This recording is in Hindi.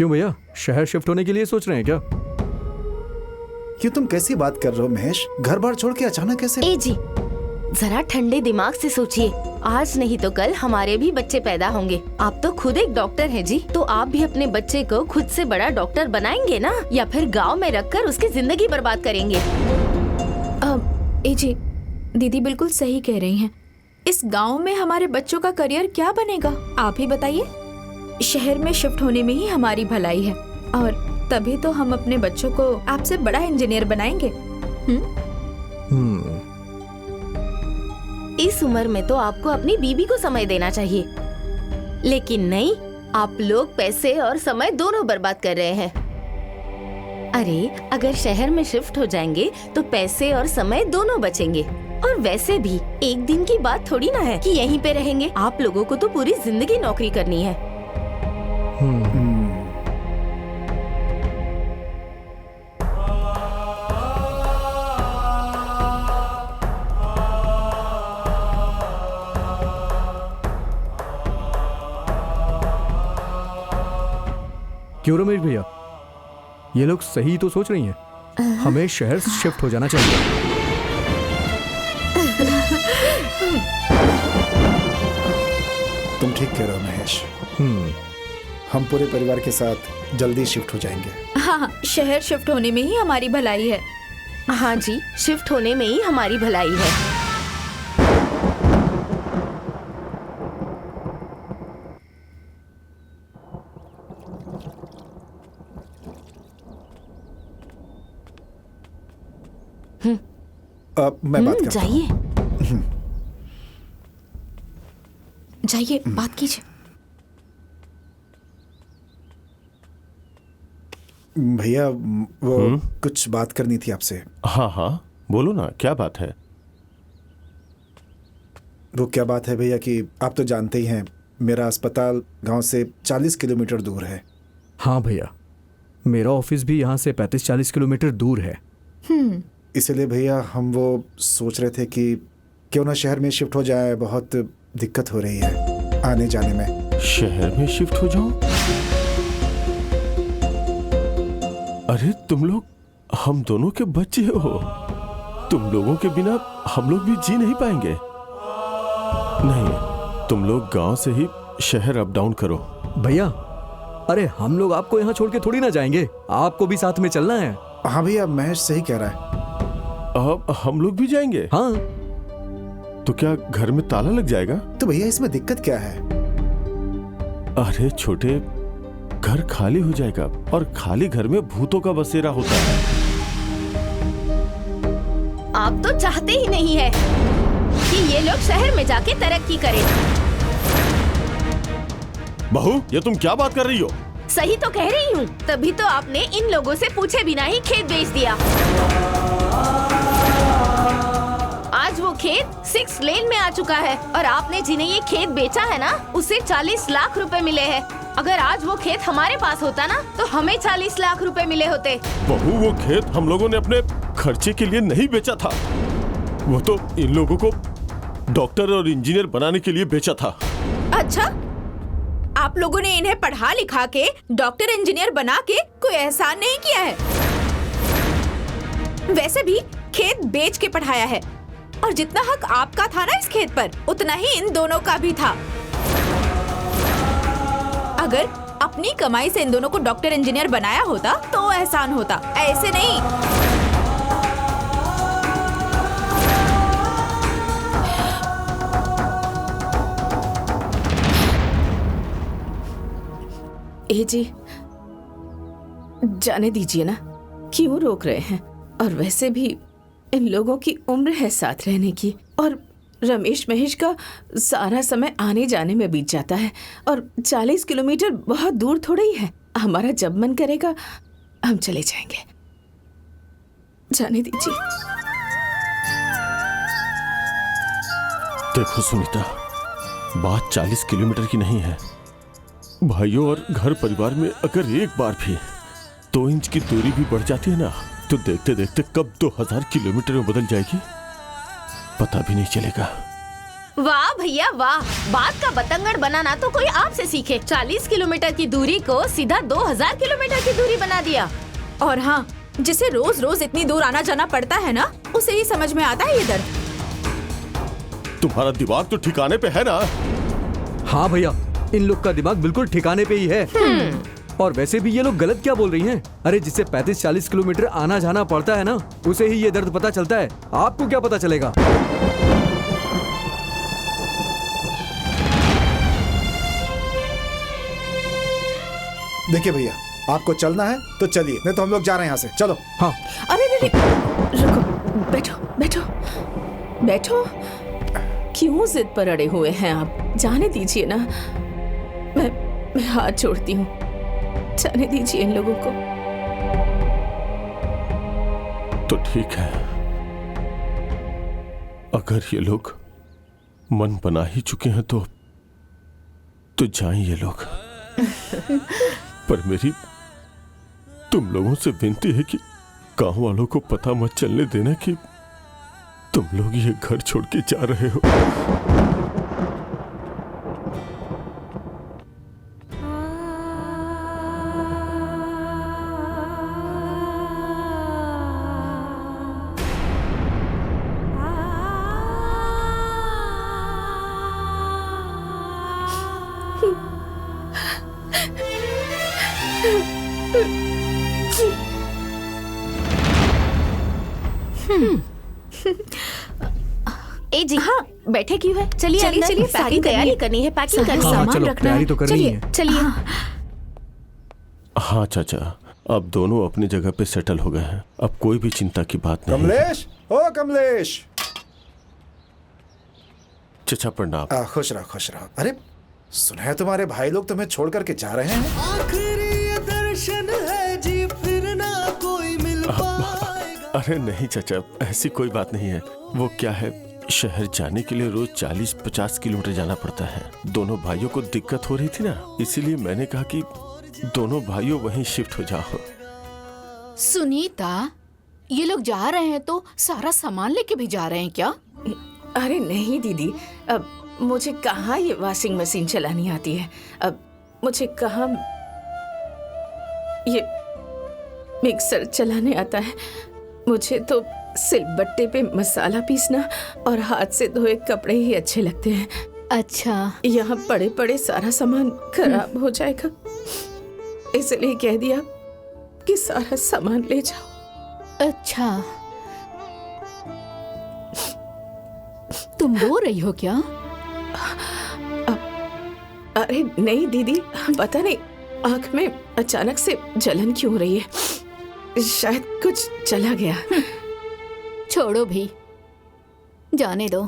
क्यों भैया, शहर शिफ्ट होने के लिए सोच रहे हैं क्या? क्यों तुम कैसी बात कर रहे हो महेश? घर बार छोड़ के अचानक कैसे? ए जी, जरा ठंडे दिमाग से सोचिए। आज नहीं तो कल हमारे भी बच्चे पैदा होंगे। आप तो खुद एक डॉक्टर हैं जी, तो आप भी अपने बच्चे को खुद से बड़ा डॉक्टर बनाएंगे ना, या फिर गांव में रखकर उसकी जिंदगी बर्बाद करेंगे? ए जी, दीदी बिल्कुल सही कह रही हैं। इस गांव में हमारे बच्चों का करियर क्या बनेगा, आप ही बताइए। शहर में शिफ्ट होने में ही हमारी भलाई है, और तभी तो हम अपने बच्चों को आपसे बड़ा इंजीनियर बनाएंगे। इस उम्र में तो आपको अपनी बीबी को समय देना चाहिए, लेकिन नहीं, आप लोग पैसे और समय दोनों बर्बाद कर रहे हैं। अरे, अगर शहर में शिफ्ट हो जाएंगे तो पैसे और समय दोनों बचेंगे। और वैसे भी एक दिन की बात थोड़ी ना है कि यहीं पे रहेंगे। आप लोगों को तो पूरी जिंदगी नौकरी करनी है। क्यों रमेश भैया, ये लोग सही तो सोच रही हैं। हमें शहर शिफ्ट हो जाना चाहिए। तुम ठीक कह रहे हो महेश। हम पूरे परिवार के साथ जल्दी शिफ्ट हो जाएंगे। हाँ, शहर शिफ्ट होने में ही हमारी भलाई है। हाँ जी, शिफ्ट होने में ही हमारी भलाई है। मैं बात करता हूँ। जाइए, बात कीजिए। भैया, वो कुछ बात करनी थी आपसे। हाँ हाँ, बोलो ना, क्या बात है? वो क्या बात है भैया कि आप तो जानते ही हैं, मेरा अस्पताल गांव से 40 किलोमीटर दूर है। हाँ भैया, मेरा ऑफिस भी यहाँ से 35-40 किलोमीटर दूर है। इसलिए भैया हम वो सोच रहे थे कि क्यों ना शहर में शिफ्ट हो जाए। बहुत दिक्कत हो रही है आने जाने में। शहर में शिफ्ट हो जाओ? अरे तुम लोग हम दोनों के बच्चे हो। तुम लोगों के बिना हम लोग भी जी नहीं पाएंगे। नहीं, तुम लोग गांव से ही शहर अप डाउन करो। भैया, अरे हम लोग आपको यहाँ छोड़ के थोड़ी ना जाएंगे, आपको भी साथ में चलना है। हाँ भैया, महेश सही कह रहा है। अब हम लोग भी जाएंगे? हाँ। तो क्या घर में ताला लग जाएगा? तो भैया इसमें दिक्कत क्या है? अरे छोटे, घर खाली हो जाएगा, और खाली घर में भूतों का बसेरा होता है। आप तो चाहते ही नहीं है कि ये लोग शहर में जाके तरक्की करें। बहू, ये तुम क्या बात कर रही हो? सही तो कह रही हूँ, तभी तो आपने इन लोगों से पूछे बिना ही खेत बेच दिया। आज वो खेत 6 लेन में आ चुका है, और आपने जिन्हें ये खेत बेचा है ना, उसे 40 लाख रुपए मिले हैं। अगर आज वो खेत हमारे पास होता ना, तो हमें 40 लाख रुपए मिले होते। बहू, वो खेत हम लोगों ने अपने खर्चे के लिए नहीं बेचा था। वो तो इन लोगों को डॉक्टर और इंजीनियर बनाने के लिए बेचा था। अच्छा, आप लोगों ने इन्हें पढ़ा लिखा के डॉक्टर इंजीनियर बना के कोई एहसान नहीं किया है। वैसे भी खेत बेच के पढ़ाया है, और जितना हक आपका था ना इस खेत पर, उतना ही इन दोनों का भी था। अगर अपनी कमाई से इन दोनों को डॉक्टर इंजीनियर बनाया होता तो एहसान होता, ऐसे नहीं। ए जी, जाने दीजिए ना, क्यों रोक रहे हैं? और वैसे भी इन लोगों की उम्र है साथ रहने की, और रमेश महेश का सारा समय आने जाने में बीत जाता है, और 40 किलोमीटर बहुत दूर थोड़ा ही है। हमारा जब मन करेगा हम चले जाएंगे। जाने दीजिए। देखो सुनीता, बात 40 किलोमीटर की नहीं है। भाइयों और घर परिवार में अगर एक बार भी 2 इंच की दूरी भी बढ़ जाती है ना, तो देखते देखते कब 2000 किलोमीटर में बदल जाएगी पता भी नहीं चलेगा। वाह भैया वाह, बात का बतंगड़ बनाना तो कोई आपसे सीखे। 40 किलोमीटर की दूरी को सीधा 2000 किलोमीटर की दूरी बना दिया। और हाँ, जिसे रोज रोज इतनी दूर आना जाना पड़ता है ना, उसे ही समझ में आता है ये दर्द। तुम्हारा दिमाग तो ठिकाने पे है ना? हाँ भैया, इन लोग का दिमाग बिल्कुल ठिकाने पे ही है। और वैसे भी ये लोग गलत क्या बोल रही हैं? अरे जिससे 35-40 किलोमीटर आना जाना पड़ता है ना, उसे ही ये दर्द पता चलता है। आपको क्या पता चलेगा? देखिए भैया, आपको चलना है तो चलिए, नहीं तो हम लोग जा रहे हैं यहाँ से। चलो। हाँ अरे रुको, बैठो बैठो बैठो। क्यों जिद पर अड़े हुए हैं आप? जाने दीजिए ना। मैं हाथ जोड़ती हूँ, जाने दीजिए इन लोगों को। तो ठीक है, अगर ये लोग मन बना ही चुके हैं तो जाएं ये लोग। पर मेरी तुम लोगों से विनती है कि गांव वालों को पता मत चलने देना कि तुम लोग ये घर छोड़ के जा रहे हो। ए जी, हाँ बैठे क्यों है? चलिए चलिए, अंदर। चलिए, सारी पैकिंग तैयारी करनी करनी है, पैकिंग करनी हाँ, है। सामान चलो, रखना तैयारी है। तो करनी चलिए, है। चलिए। हाँ चाचा, अब दोनों अपनी जगह पे सेटल हो गए हैं। अब कोई भी चिंता की बात नहीं। कमलेश, ओ कमलेश। चाचा प्रणाम। खुश रहो, खुश रहो। अरे सुना है तुम्हारे भाई लोग तुम्हें छोड़ करके जा रहे हैं। आखिरी दर्शन है जी, फिर ना कोई मिल पाएगा। अरे नहीं चाचा, ऐसी कोई बात नहीं है। वो क्या है, शहर जाने के लिए रोज 40-50 किलोमीटर जाना पड़ता है। दोनों भाइयों को दिक्कत हो रही थी ना, इसीलिए मैंने कहा कि दोनों भाइयों वहीं शिफ्ट हो जाओ। सुनीता, ये लोग जा रहे हैं तो सारा सामान लेके भी जा रहे हैं क्या? अरे नहीं दीदी, अब मुझे कहाँ ये वॉशिंग मशीन चलानी आती है। अब मुझे कहाँ ये मिक्सर चलाने आता है। मुझे तो सिलबट्टे पे मसाला पीसना और हाथ से धोए कपड़े ही अच्छे लगते हैं। अच्छा, यहाँ पड़े पड़े सारा सामान खराब हो जाएगा, इसलिए कह दिया कि सारा सामान ले जाओ। अच्छा। तुम रो रही हो क्या? अरे नहीं दीदी, पता नहीं आंख में अचानक से जलन क्यों हो रही है। शायद कुछ चला गया। छोड़ो भी, जाने दो।